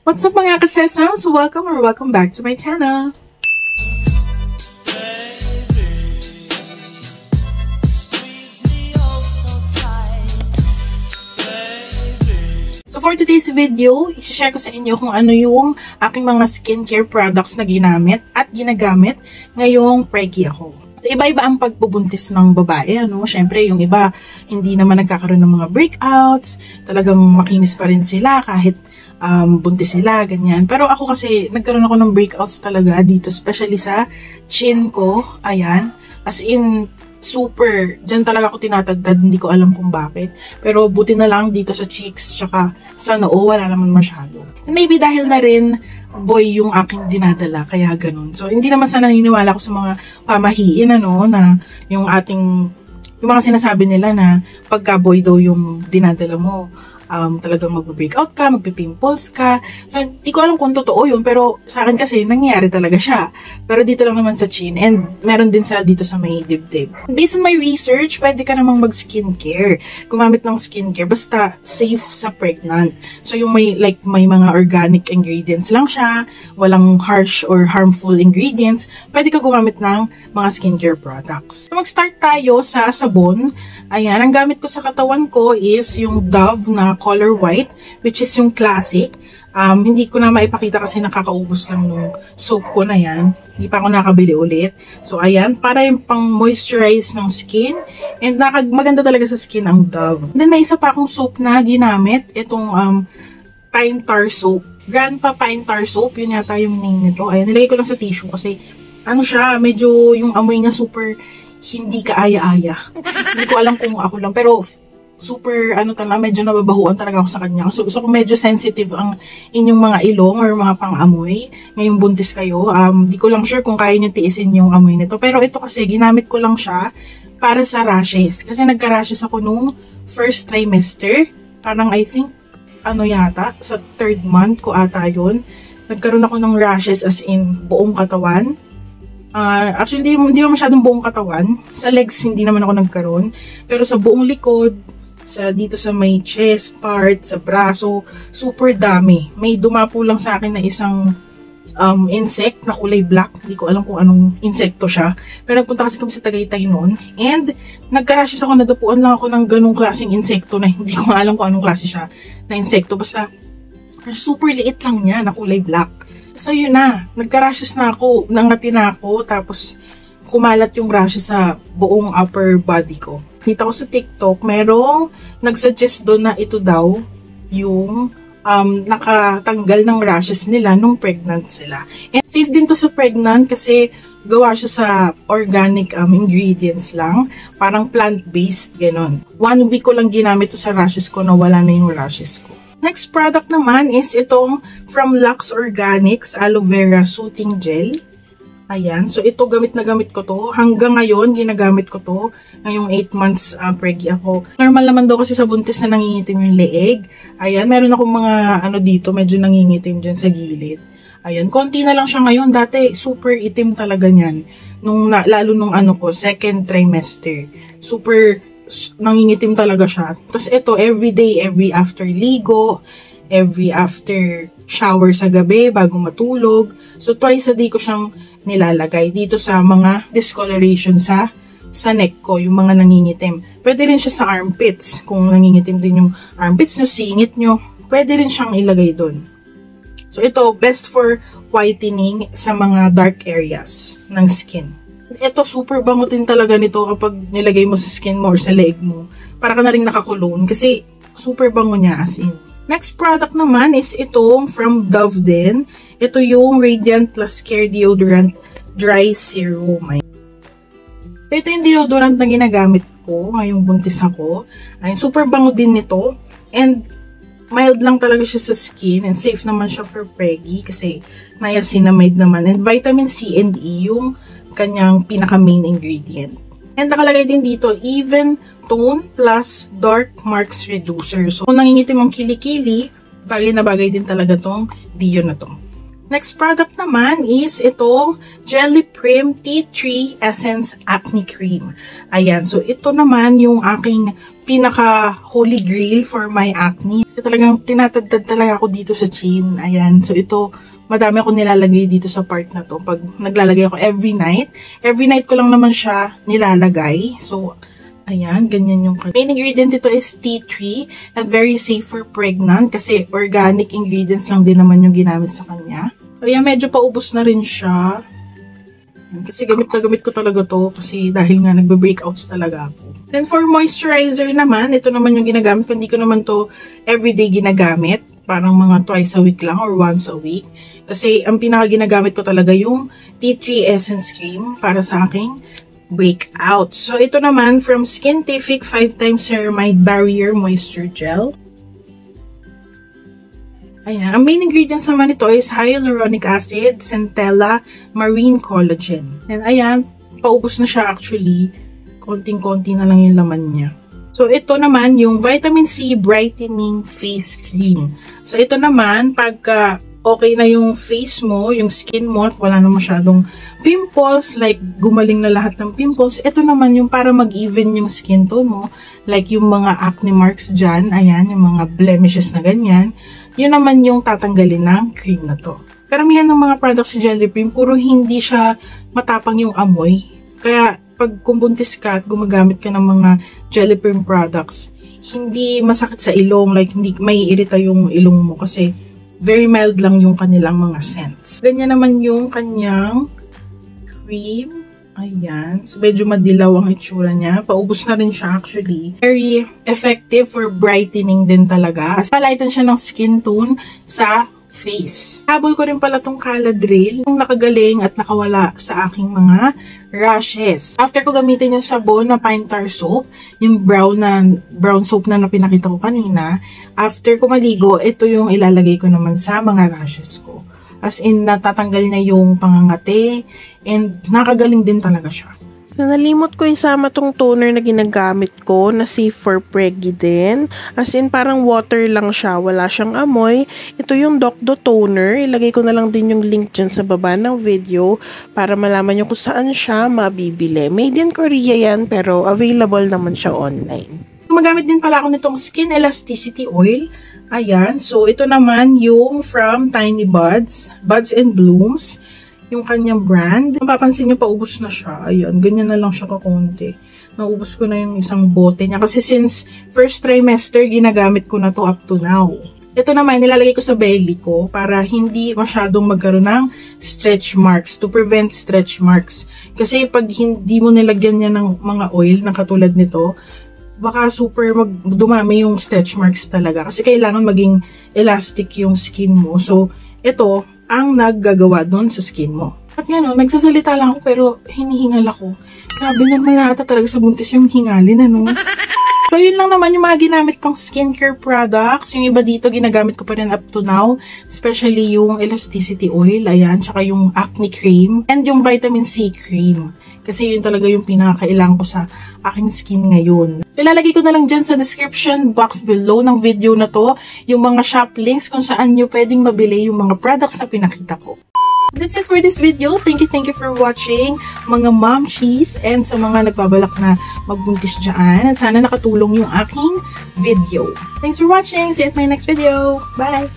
What's up mga kasesams? Welcome back to my channel. So for today's video, i-share ko sa inyo kung ano yung aking mga skincare products na ginamit at ginagamit ngayong preggy ako. Iba-iba ang pagbubuntis ng babae, ano? Syempre, yung iba hindi naman nagkakaroon ng mga breakouts, talagang makinis pa rin sila kahit buntis sila, ganyan. Pero ako kasi, nagkaroon ako ng breakouts talaga dito, especially sa chin ko, ayan. As in, super, dyan talaga ako tinatagtad, hindi ko alam kung bakit. Pero buti na lang dito sa cheeks, tsaka sa noo, wala naman masyado. And maybe dahil na rin, boy yung aking dinadala, kaya ganun. So, hindi naman sana naniniwala ko sa mga pamahiin, ano, na yung mga sinasabi nila na pagka boy daw yung dinadala mo, talagang mag-breakout ka, magpipimples ka. So, di ko alam kung totoo yun, pero sa akin kasi, nangyayari talaga siya. Pero dito lang naman sa chin, and meron din dito sa may dibdib. Based on my research, pwede ka namang mag-skincare. Gumamit ng skincare, basta safe sa pregnant. So, yung may mga organic ingredients lang siya, walang harsh or harmful ingredients, pwede ka gumamit ng mga skincare products. So, mag-start tayo sa sabon. Ayan, ang gamit ko sa katawan ko is yung Dove na color white, which is yung classic. Hindi ko na maipakita kasi nakakaubos lang nung soap ko na yan. Hindi pa ako nakabili ulit. So, ayan, para yung pang moisturize ng skin. And maganda talaga sa skin ang Dove. And then, may isa pa akong soap na ginamit. Itong Pine Tar Soap. Grandpa Pine Tar Soap. Yun yata yung name nito. Ayan, nilagay ko lang sa tissue kasi ano siya, medyo yung amoy niya super hindi kaaya-aya. Hindi ko alam kung ako lang. Pero super, medyo nababahuan talaga ako sa kanya. So, kung medyo sensitive ang inyong mga ilong or mga pang-amoy, ngayong buntis kayo, di ko lang sure kung kaya nyo tiisin yung amoy nito. Pero ito kasi, ginamit ko lang siya para sa rashes. Kasi nagka-rashes ako nung first trimester. Parang I think, yata, sa 3rd month ko ata yun. Nagkaroon ako ng rashes as in buong katawan. Actually, hindi naman masyadong buong katawan. Sa legs, hindi naman ako nagkaroon. Pero sa buong likod, dito sa may chest part, sa braso, super dami. May dumapo lang sa akin na isang insect na kulay black. Hindi ko alam kung anong insekto siya. Pero nagpunta kasi kami sa Tagaytay noon. And nagka-rashes ako, nadapuan lang ako ng ganung klaseng insekto na hindi ko alam kung anong klase siya na insekto. Basta super liit lang niya na kulay black. So yun na, nagka-rashes na ako, nangati na ako, tapos kumalat yung rashes sa buong upper body ko. Kita ko sa TikTok, merong nagsuggest doon na ito daw yung nakatanggal ng rashes nila nung pregnant sila. And safe din to sa pregnant kasi gawa siya sa organic ingredients lang, parang plant-based, ganon. 1 week ko lang ginamit to sa rashes ko na wala na yung rashes ko. Next product naman is itong from Lux Organics Aloe Vera Soothing Gel. Ayan. So, ito gamit na gamit ko to. Hanggang ngayon, ginagamit ko to. Ngayong 8 months preggy ako. Normal naman daw kasi sa buntis na nangingitim yung leeg. Ayan. Meron akong mga dito, medyo nangingitim dyan sa gilid. Ayan. Konti na lang siya ngayon. Dati, super itim talaga niyan. Lalo nung 2nd trimester. Super nangingitim talaga siya. Tapos ito, everyday, every after ligo, every after shower sa gabi, bago matulog. So, twice a day ko siyang nilalagay dito sa mga discoloration sa neck ko, yung mga nangingitim. Pwede rin siya sa armpits. Kung nangingitim din yung armpits nyo, singit nyo, pwede rin siyang ilagay doon. So, ito, best for whitening sa mga dark areas ng skin. Ito, super bango din talaga nito kapag nilagay mo sa skin mo or sa leg mo. Para ka na rin nakakulon kasi super bango niya as in. Next product naman is itong from Dove din. Ito yung Radiant Plus Care Deodorant Dry Serum. Ito yung deodorant na ginagamit ko ngayong buntis ako. Ay, super bango din nito. And mild lang talaga siya sa skin. And safe naman siya for preggy kasi niacinamide naman. And vitamin C and E yung kanyang pinaka-main ingredient. And nakalagay din dito, even tone plus dark marks reducer. So, kung nangingitim ang kilikili, bagay na bagay din talaga tong Dio na to. Next product naman is ito, Jelly Prim Tea Tree Essence Acne Cream. Ayan, so ito naman yung aking pinaka holy grail for my acne. Kasi talagang tinatadtad talaga ako dito sa chin. Ayan, so ito, madami ako nilalagay dito sa part na to. Pag naglalagay ako every night ko lang naman siya nilalagay. So, ayan, ganyan yung main ingredient ito is tea tree and very safe for pregnant kasi organic ingredients lang din naman yung ginamit sa kanya. Ayan, medyo paubos na rin siya. Kasi gamit na gamit ko talaga to kasi dahil nga nagbe-breakouts talaga ako. Then for moisturizer naman, ito naman yung ginagamit. Hindi ko naman to everyday ginagamit. Parang mga twice a week lang or once a week. Kasi ang pinaka ginagamit ko talaga yung Tea Tree Essence Cream para sa aking breakout. So ito naman from Skintific 5x Ceramide Barrier Moisture Gel. Ayan, ang main ingredients naman ito is hyaluronic acid, centella, marine collagen. And ayan, paubos na siya actually. Konting-konti na lang yung laman niya. So ito naman yung Vitamin C Brightening Face Cream. So ito naman, pagka okay na yung face mo, yung skin mo, at wala na masyadong pimples, like gumaling na lahat ng pimples, ito naman yung para mag-even yung skin tone mo, like yung mga acne marks dyan, ayan, yung mga blemishes na ganyan, yun naman yung tatanggalin ng cream na to. Karamihan ng mga products sa Jelly Prim, puro hindi siya matapang yung amoy. Kaya pag kumbuntis ka at gumagamit ka ng mga Jelly Prim products, hindi masakit sa ilong, like hindi maiirita yung ilong mo kasi very mild lang yung kanilang mga scents. Ganyan naman yung kanyang cream. Ayan. So, medyo madilaw ang itsura niya. Paubos na rin siya actually. Very effective for brightening din talaga. Palighten siya ng skin tone sa face. Habol ko rin pala tong Caladryl. Yung nakagaling at nakawala sa aking mga rashes. After ko gamitin yung sabon na Pine Tar Soap, yung brown soap na pinakita ko kanina, after ko maligo, ito yung ilalagay ko naman sa mga rashes ko. As in, natatanggal na yung pangangate and nakagaling din talaga siya. So, nalimot ko isama tong toner na ginagamit ko na safe for preggy din. As in, parang water lang siya. Wala siyang amoy. Ito yung Docdo Toner. Ilagay ko na lang din yung link dyan sa baba ng video para malaman nyo kung saan siya mabibili. Made in Korea yan pero available naman siya online. Gumagamit din pala ako nitong Skin Elasticity Oil. Ayan. So, ito naman yung from Tiny Buds. Buds and Blooms. Yung kanyang brand. Mapapansin nyo, paubos na siya. Ayan. Ganyan na lang siya kakunti. Naubos ko na yung isang bote niya. Kasi since first trimester, ginagamit ko na to up to now. Ito naman, nilalagay ko sa belly ko para hindi masyadong magkaroon ng stretch marks. To prevent stretch marks. Kasi pag hindi mo nilagyan niya ng mga oil na katulad nito, baka super dumami yung stretch marks talaga. Kasi kailangan maging elastic yung skin mo. So, ito ang naggagawa doon sa skin mo. At nga no, nagsasalita lang ako pero hinihingal ako. Grabe naman nata talaga sa buntis yung hingalin, ano? So, yun lang naman yung mga ginamit kong skincare products. Yung iba dito, ginagamit ko pa rin up to now. Especially yung Elasticity Oil, ayan. Tsaka yung Acne Cream. And yung Vitamin C Cream. Kasi yun talaga yung pinakailangan ko sa aking skin ngayon. Ilalagay ko na lang dyan sa description box below ng video na to yung mga shop links kung saan nyo pwedeng mabili yung mga products na pinakita ko. That's it for this video. Thank you for watching mga momshies and sa mga nagbabalak na magbuntis dyan. At sana nakatulong yung aking video. Thanks for watching. See you at my next video. Bye!